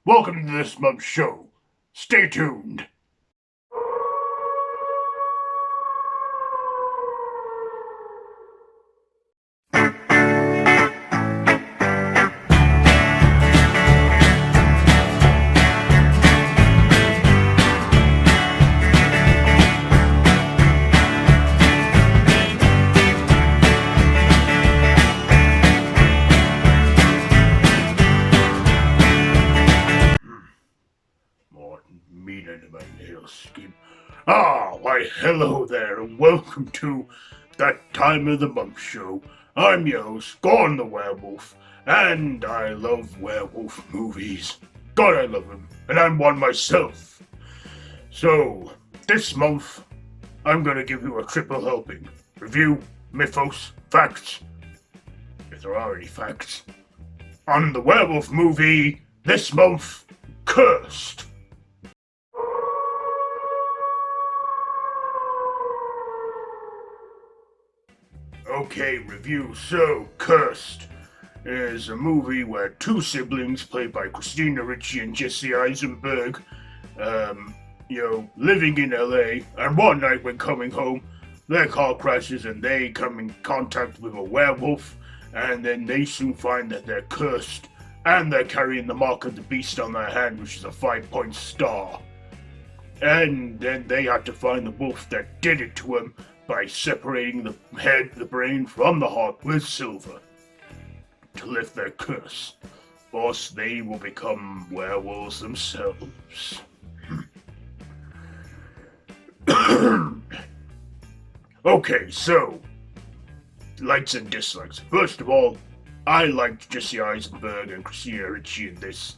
Welcome to this month's show. Stay tuned. More meaner than my nail skin. Why, hello there, and welcome to that time of the month show. I'm your host, Gordon the Werewolf, and I love werewolf movies. God, I love them, and I'm one myself. So, this month, I'm gonna give you a triple helping. Review, mythos, facts, if there are any facts, on the werewolf movie this month, Cursed. Okay, review. So, Cursed is a movie where two siblings, played by Christina Ricci and Jesse Eisenberg, living in LA, and one night when coming home, their car crashes and they come in contact with a werewolf, and then they soon find that they're cursed, and they're carrying the mark of the beast on their hand, which is a 5-point star. And then they had to find the wolf that did it to them by separating the head, the brain from the heart with silver to lift their curse, or else they will become werewolves themselves. Okay, so, likes and dislikes. First of all, I liked Jesse Eisenberg and Christina Ricci in this.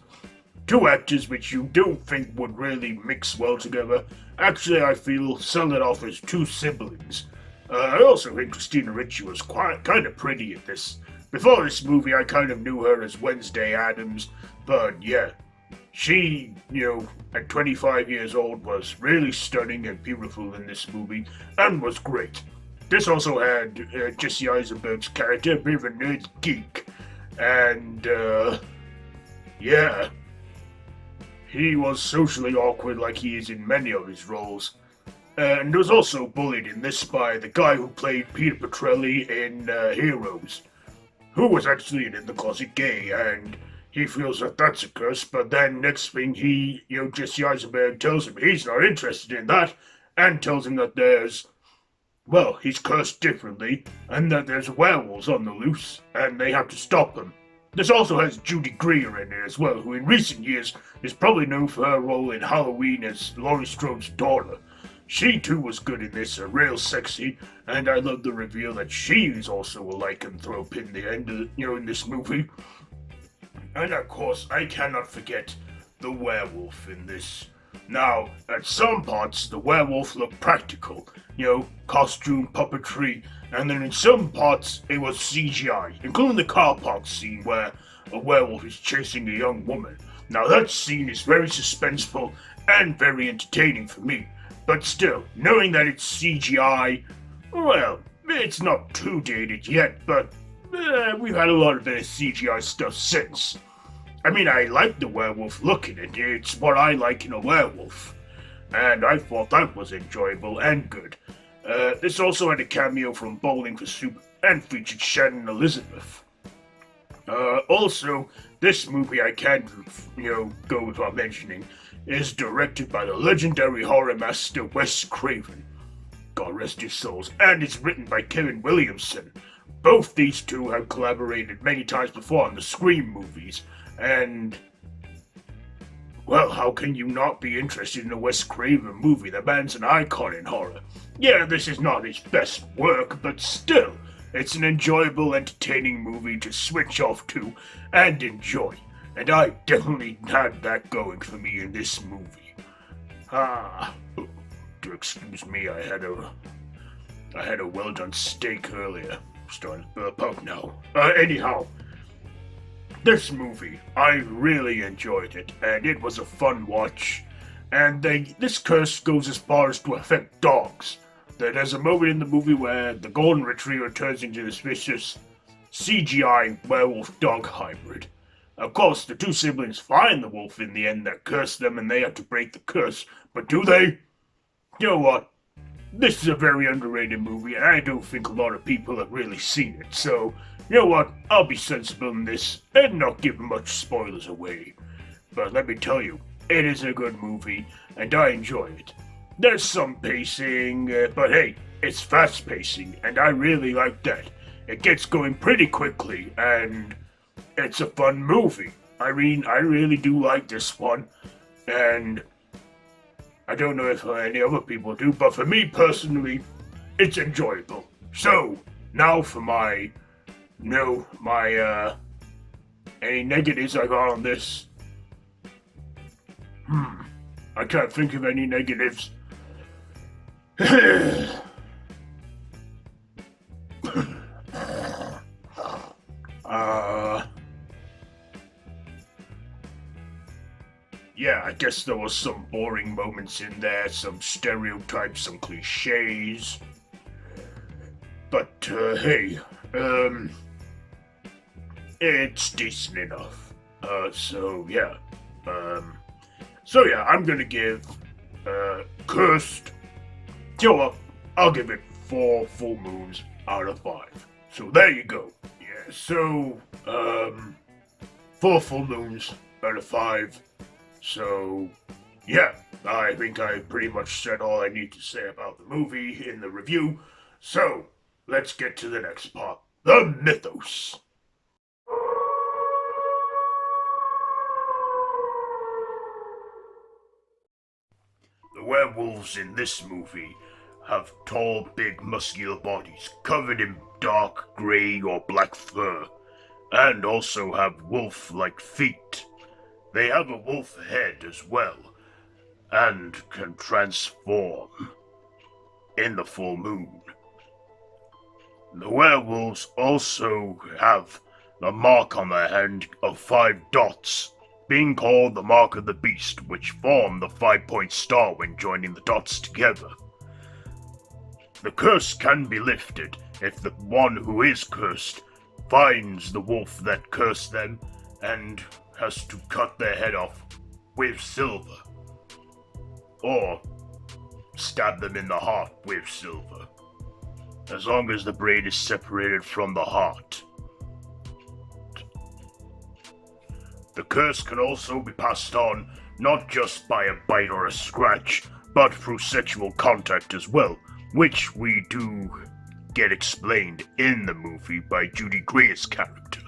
Two actors which you don't think would really mix well together. Actually, I feel sell it off as two siblings. I also think Christina Ricci was kind of pretty in this. Before this movie, I kind of knew her as Wednesday Addams, but yeah, she, at 25 years old, was really stunning and beautiful in this movie, and was great. This also had Jesse Eisenberg's character, a bit of a nerd geek, and yeah. He was socially awkward like he is in many of his roles, and was also bullied in this by the guy who played Peter Petrelli in Heroes, who was actually an in-the-closet gay, and he feels that that's a curse, but then next thing Jesse Eisenberg tells him he's not interested in that, and tells him that he's cursed differently, and that there's werewolves on the loose, and they have to stop them. This also has Judy Greer in it as well, who in recent years is probably known for her role in Halloween as Laurie Strode's daughter. She too was good in this, real sexy, and I love the reveal that she is also a lycanthrope in the end of in this movie. And of course, I cannot forget the werewolf in this. Now, at some parts, the werewolf looked practical, costume, puppetry, and then in some parts, it was CGI, including the car park scene where a werewolf is chasing a young woman. Now, that scene is very suspenseful and very entertaining for me, but still, knowing that it's CGI, well, it's not too dated yet, but we've had a lot of CGI stuff since. I mean, I like the werewolf look in it. It's what I like in a werewolf. And I thought that was enjoyable and good. This also had a cameo from Bowling for Soup and featured Shannon Elizabeth. Also, this movie I can't, go without mentioning, is directed by the legendary horror master Wes Craven. God rest his souls. And it's written by Sean Williamson. Both these two have collaborated many times before on the Scream movies. And, well, how can you not be interested in a Wes Craven movie? The man's an icon in horror. Yeah, this is not his best work, but still, it's an enjoyable, entertaining movie to switch off to and enjoy. And I definitely had that going for me in this movie. Excuse me, I had a well-done steak earlier. I'm starting to burp up now. Anyhow, this movie, I really enjoyed it, and it was a fun watch. And this curse goes as far as to affect dogs. There's a moment in the movie where the golden retriever turns into this vicious CGI werewolf dog hybrid. Of course, the two siblings find the wolf in the end that cursed them and they have to break the curse, but do they? You know what? This is a very underrated movie, and I don't think a lot of people have really seen it, so you know what? I'll be sensible in this and not give much spoilers away. But let me tell you, it is a good movie, and I enjoy it. There's some pacing, but hey, it's fast pacing, and I really like that. It gets going pretty quickly, and it's a fun movie. I mean, I really do like this one, and I don't know if any other people do, but for me personally, it's enjoyable. So, now for any negatives I got on this. I can't think of any negatives. Yeah, I guess there was some boring moments in there, some stereotypes, some cliches. But, hey, it's decent enough. I'm gonna give, Cursed, you know what, I'll give it 4 full moons out of 5. So there you go. Yeah, so, 4 full moons out of 5. So, yeah, I think I pretty much said all I need to say about the movie in the review. So, let's get to the next part, the mythos. The werewolves in this movie have tall, big, muscular bodies covered in dark gray or black fur, and also have wolf-like feet. They have a wolf head as well, and can transform in the full moon. The werewolves also have the mark on their hand of 5 dots, being called the mark of the beast, which form the 5-point star when joining the dots together. The curse can be lifted if the one who is cursed finds the wolf that cursed them and has to cut their head off with silver, or stab them in the heart with silver, as long as the brain is separated from the heart. The curse can also be passed on not just by a bite or a scratch, but through sexual contact as well, which we do get explained in the movie by Judy Greer's character.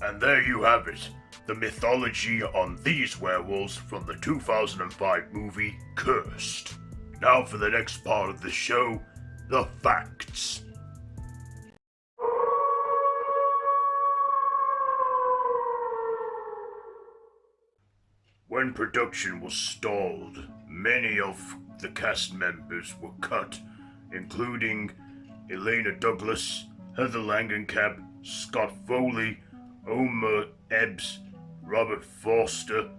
And there you have it, the mythology on these werewolves from the 2005 movie Cursed. Now for the next part of the show, the facts. When production was stalled, many of the cast members were cut, including Elena Douglas, Heather Langenkamp, Scott Foley, Omar Epps, Robert Forster,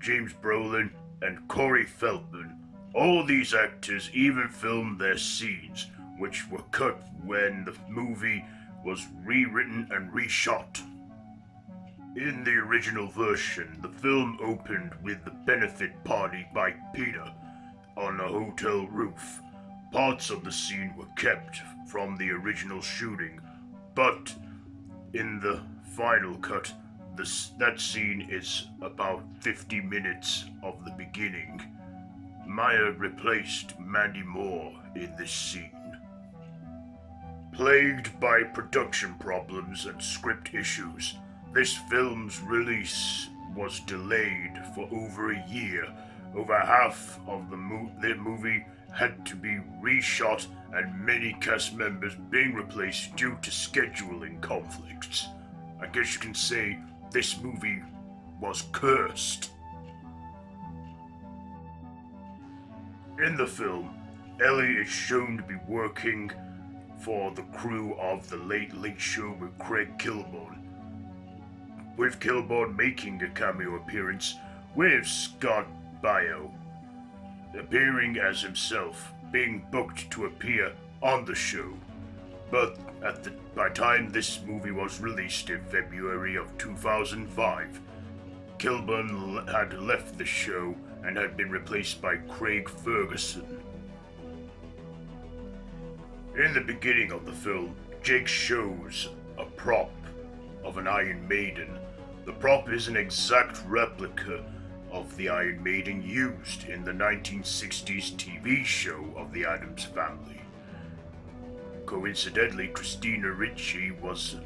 James Brolin, and Corey Feldman. All these actors even filmed their scenes, which were cut when the movie was rewritten and reshot. In the original version, the film opened with the benefit party by Peter on a hotel roof. Parts of the scene were kept from the original shooting, but in the final cut, that scene is about 50 minutes of the beginning. Maya replaced Mandy Moore in this scene. Plagued by production problems and script issues, this film's release was delayed for over a year. Over half of the movie had to be reshot, and many cast members being replaced due to scheduling conflicts. I guess you can say this movie was cursed. In the film, Ellie is shown to be working for the crew of The Late Late Show with Craig Kilborn, with Kilborn making a cameo appearance with Scott Baio appearing as himself, being booked to appear on the show. But by the time this movie was released in February of 2005, Kilburn had left the show and had been replaced by Craig Ferguson. In the beginning of the film, Jake shows a prop of an Iron Maiden. The prop is an exact replica of the Iron Maiden used in the 1960s TV show of the Addams Family. Coincidentally, Christina Ricci was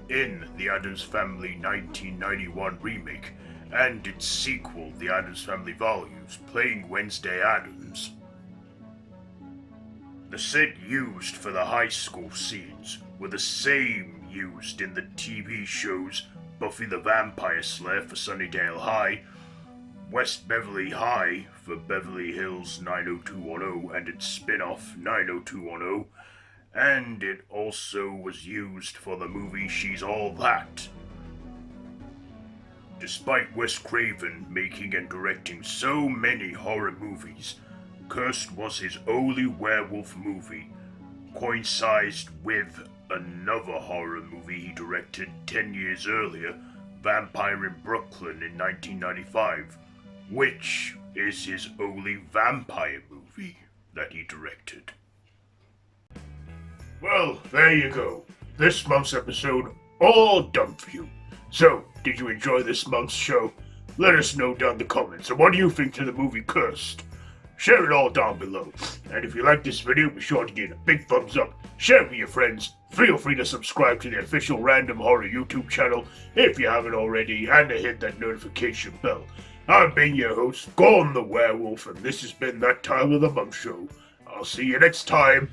in the Addams Family 1991 remake and its sequel, The Addams Family Volumes, playing Wednesday Addams. The set used for the high school scenes were the same used in the TV shows Buffy the Vampire Slayer for Sunnydale High, West Beverly High for Beverly Hills 90210 and its spin-off 90210, and it also was used for the movie She's All That. Despite Wes Craven making and directing so many horror movies, Cursed was his only werewolf movie, coincided with another horror movie he directed 10 years earlier, Vampire in Brooklyn in 1995, which is his only vampire movie that he directed. Well, there you go. This month's episode all done for you. So, did you enjoy this month's show? Let us know down in the comments. And what do you think to the movie Cursed? Share it all down below. And if you like this video, be sure to give it a big thumbs up, share it with your friends, feel free to subscribe to the official Random Horror YouTube channel if you haven't already, and to hit that notification bell. I've been your host, Gone the Werewolf, and this has been That Time of the Month Show. I'll see you next time.